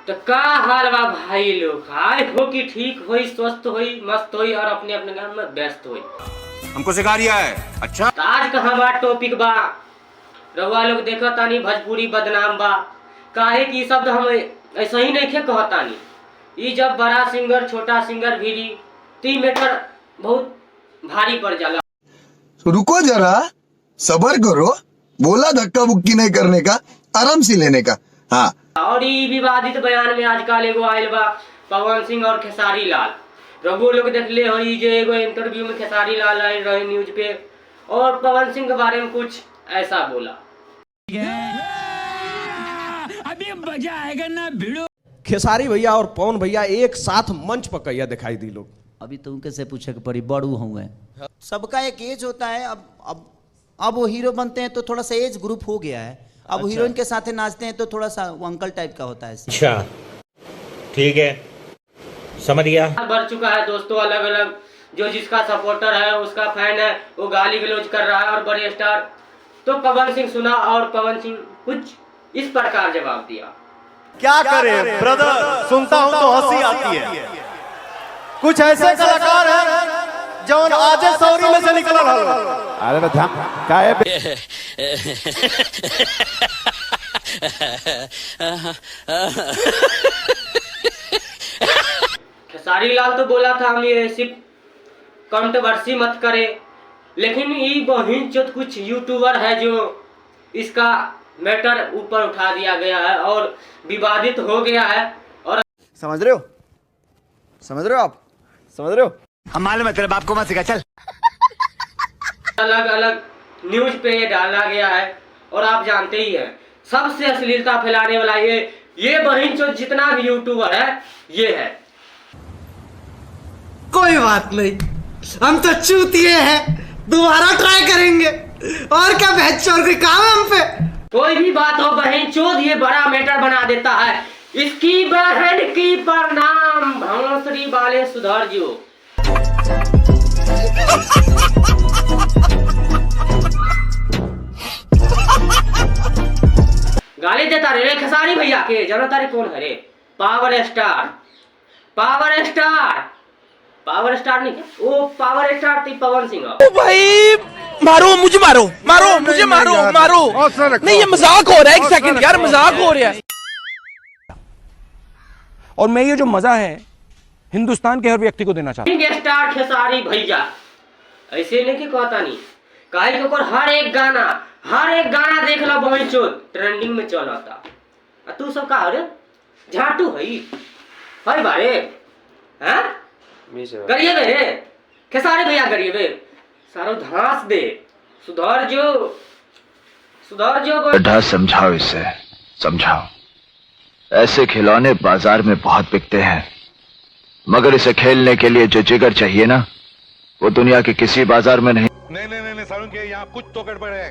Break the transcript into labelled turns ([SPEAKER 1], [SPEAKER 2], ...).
[SPEAKER 1] तो का हाल बा भाई लोग, आए हो कि ठीक होई, स्वस्थ होई, मस्त होई और अपने अपने काम में व्यस्त होई।
[SPEAKER 2] हमको सिखा रिया है। अच्छा
[SPEAKER 1] तो आज कहाँ बा टॉपिक बा, रउआ लोग देखो तानी भोजपुरी बदनाम बा। काहे कि शब्द हम ऐसा ही नहीं कहतानी, ई जब बड़ा सिंगर छोटा सिंगर भी ती मैटर बहुत भारी पड़ जाला।
[SPEAKER 3] रुको जरा, सबर करो, बोला धक्का बुक्की नहीं करने का, आराम से लेने का। हाँ,
[SPEAKER 1] और ई विवादित बयान में आजकल एगो आयल बा पवन सिंह और खेसारी लाल। रघु लोग देखले हो जे एगो इंटरव्यू में खेसारी लाल आए रहे न्यूज पे और पवन सिंह के बारे में कुछ ऐसा बोला।
[SPEAKER 4] अभी मजा आएगा ना भिड़ो।
[SPEAKER 5] खेसारी भैया और पवन भैया एक साथ मंच पर कहिया दिखाई दी लोग।
[SPEAKER 6] अभी तुमके से पूछे के पड़ी, बड़ू हूँ। सबका एक एज होता है। अब वो हीरो बनते हैं तो थोड़ा सा एज ग्रुप हो गया है। अब
[SPEAKER 5] अच्छा।
[SPEAKER 6] हीरोइन के साथ नाचते हैं तो थोड़ा सा वो अंकल टाइप का होता है।
[SPEAKER 7] अच्छा ठीक है, समझ गया।
[SPEAKER 1] बढ़ चुका है दोस्तों, अलग अलग जो जिसका सपोर्टर है उसका फैन है वो गाली गलौज कर रहा है और बड़े स्टार। तो पवन सिंह सुना और पवन सिंह कुछ इस प्रकार जवाब दिया।
[SPEAKER 8] क्या करे ब्रदर, सुनता हूं तो हंसी आती है। कुछ ऐसे कलाकार हैं जो आज सौरी में से निकल रहा।
[SPEAKER 5] अरे ना क्या है
[SPEAKER 1] खेसारी लाल तो बोला था हम ये सिर्फ कंट्रोवर्सी मत करे, लेकिन ये बहिन चोत कुछ यूट्यूबर है जो इसका मैटर ऊपर उठा दिया गया है और विवादित हो गया है। और
[SPEAKER 8] समझ रहे हो, समझ रहे हो आप, समझ रहे हो।
[SPEAKER 2] हम मालूम है तेरे बाप को मत सिखा, चल।
[SPEAKER 1] अलग अलग न्यूज पे ये डाला गया है और आप जानते ही हैं सबसे अश्लीलता फैलाने वाला ये बहिन चोत जितना भी यूट्यूबर है ये है।
[SPEAKER 9] कोई बात नहीं, हम तो चूतिए हैं, दोबारा ट्राई करेंगे। और क्या बहचोर कोई काम है हम पे।
[SPEAKER 1] कोई भी बात हो बहन चोद ये बड़ा मैटर बना देता है। इसकी बहन की प्रणाम, भौंसरी वाले सुधर जो। गाली देता रे खेसारी भैया के, जानो तारे कौन है रे? Power star, power star, power star नहीं वो पावर स्टार थी पवन सिंह।
[SPEAKER 5] भाई मारो मुझे, मारो मारो मुझे, मारो मारो। नहीं ये मजाक हो रहा है, एक सेकंड यार, मजाक हो रहा है। और मैं ये जो मजा है हिंदुस्तान के हर व्यक्ति को देना चाहता हूँ।
[SPEAKER 1] स्टार खेसारी भैया ऐसे नहीं कि कहता नहीं, काहे के ओकर हर एक गाना देख लो बहन चोद ट्रेंडिंग में चलता। तू सब का रे झाटू हई बारे हैं करिए बे रे खेसारी भैया, करिए बे सारो धांस दे। सुधर जो
[SPEAKER 10] गड्ढा समझाओ, इसे समझाओ। ऐसे खिलौने बाजार में बहुत बिकते हैं, मगर इसे खेलने के लिए जो जिगर चाहिए ना, वो दुनिया के किसी बाजार में नहीं।
[SPEAKER 2] नहीं सारुण के यहाँ कुछ तो गड़बड़ है।